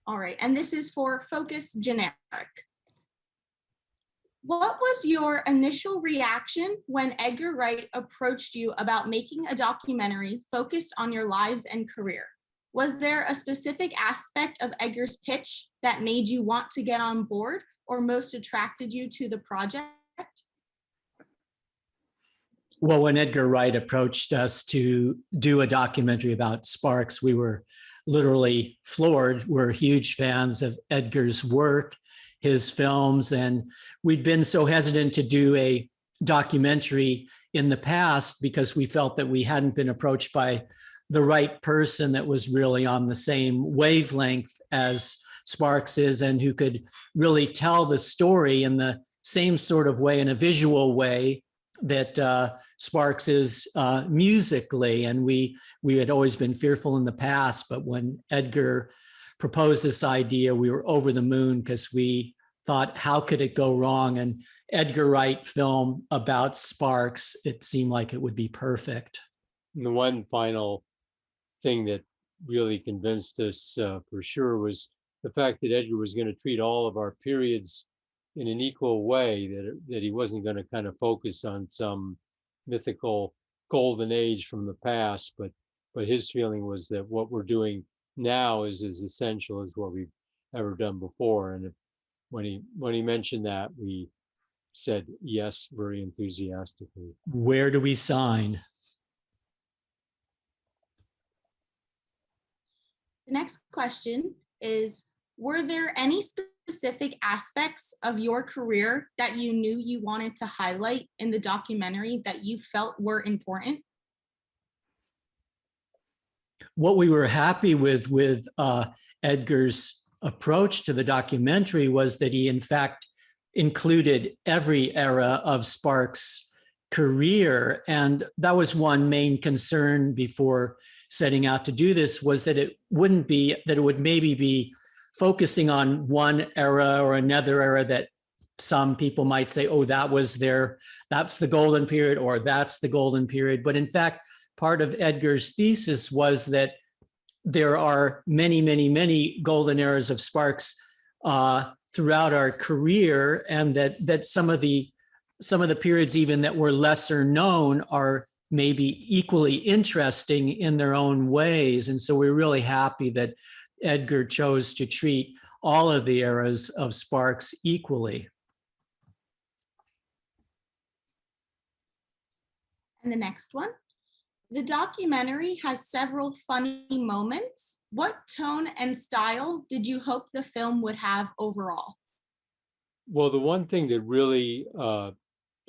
All right, and this is for focus generic. What was your initial reaction when Edgar Wright approached you about making a documentary focused on your lives and career? Was there a specific aspect of Edgar's pitch that made you want to get on board or most attracted you to the project? Well, when Edgar Wright approached us to do a documentary about Sparks, we were literally floored. We're huge fans of Edgar's work, his films, and we'd been so hesitant to do a documentary in the past because we felt that we hadn't been approached by the right person that was really on the same wavelength as Sparks is and who could really tell the story in the same sort of way, in a visual way that Sparks is musically. And we had always been fearful in the past, but when Edgar proposed this idea, we were over the moon because we thought, how could it go wrong? And Edgar Wright film about Sparks, it seemed like it would be perfect. And the one final thing that really convinced us for sure was the fact that Edgar was going to treat all of our periods in an equal way, that he wasn't going to kind of focus on some mythical golden age from the past, but his feeling was that what we're doing now is as essential as what we've ever done before. And when he mentioned that, we said yes very enthusiastically. Where do we sign? The next question is, were there any specific aspects of your career that you knew you wanted to highlight in the documentary that you felt were important? What we were happy with Edgar's approach to the documentary was that he in fact included every era of Sparks' career. And that was one main concern before setting out to do this, was that it would maybe be focusing on one era or another era that some people might say, oh, that's the golden period, or that's the golden period. But in fact, part of Edgar's thesis was that there are many, many, many golden eras of Sparks throughout our career, and that some of the periods even that were lesser known are maybe equally interesting in their own ways. And so we're really happy that Edgar chose to treat all of the eras of Sparks equally. And the next one. The documentary has several funny moments. What tone and style did you hope the film would have overall? Well, the one thing that really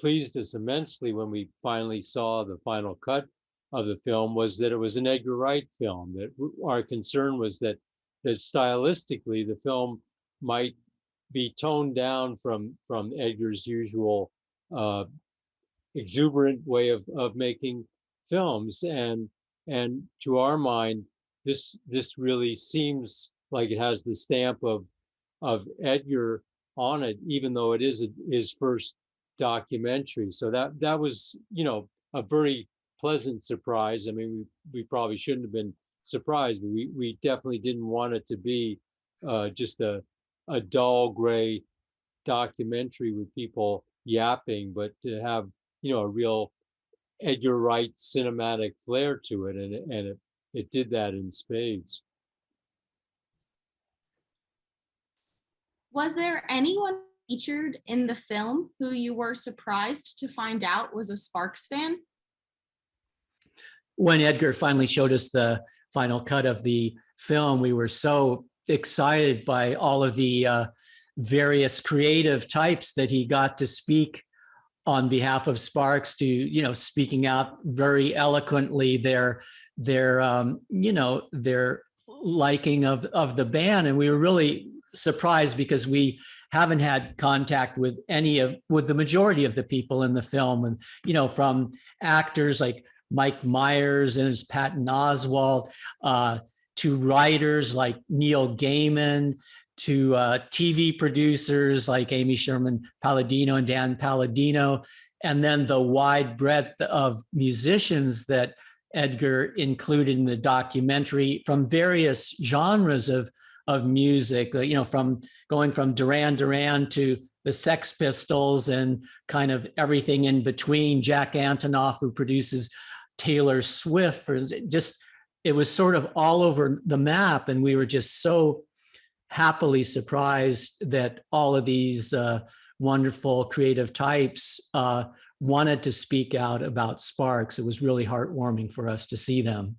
pleased us immensely when we finally saw the final cut of the film was that it was an Edgar Wright film. That our concern was that stylistically the film might be toned down from Edgar's usual exuberant way of making films, and to our mind this really seems like it has the stamp of Edgar on it, even though it is his first documentary. So that was, a very pleasant surprise. I mean, we probably shouldn't have been surprised, but we definitely didn't want it to be just a dull gray documentary with people yapping, but to have a real Edgar Wright cinematic flair to it, and it did that in spades. Was there anyone featured in the film who you were surprised to find out was a Sparks fan? When Edgar finally showed us the final cut of the film, we were so excited by all of the various creative types that he got to speak on behalf of Sparks, to, speaking out very eloquently their liking of the band. And we were really surprised because we haven't had contact with the majority of the people in the film. And, from actors like Mike Myers and his Patton Oswalt, to writers like Neil Gaiman, to TV producers like Amy Sherman Palladino and Dan Palladino, and then the wide breadth of musicians that Edgar included in the documentary from various genres of of music, you know, from going from Duran Duran to the Sex Pistols and kind of everything in between. Jack Antonoff, who produces Taylor Swift, or just, it was sort of all over the map. And we were just so happily surprised that all of these wonderful creative types wanted to speak out about Sparks. It was really heartwarming for us to see them.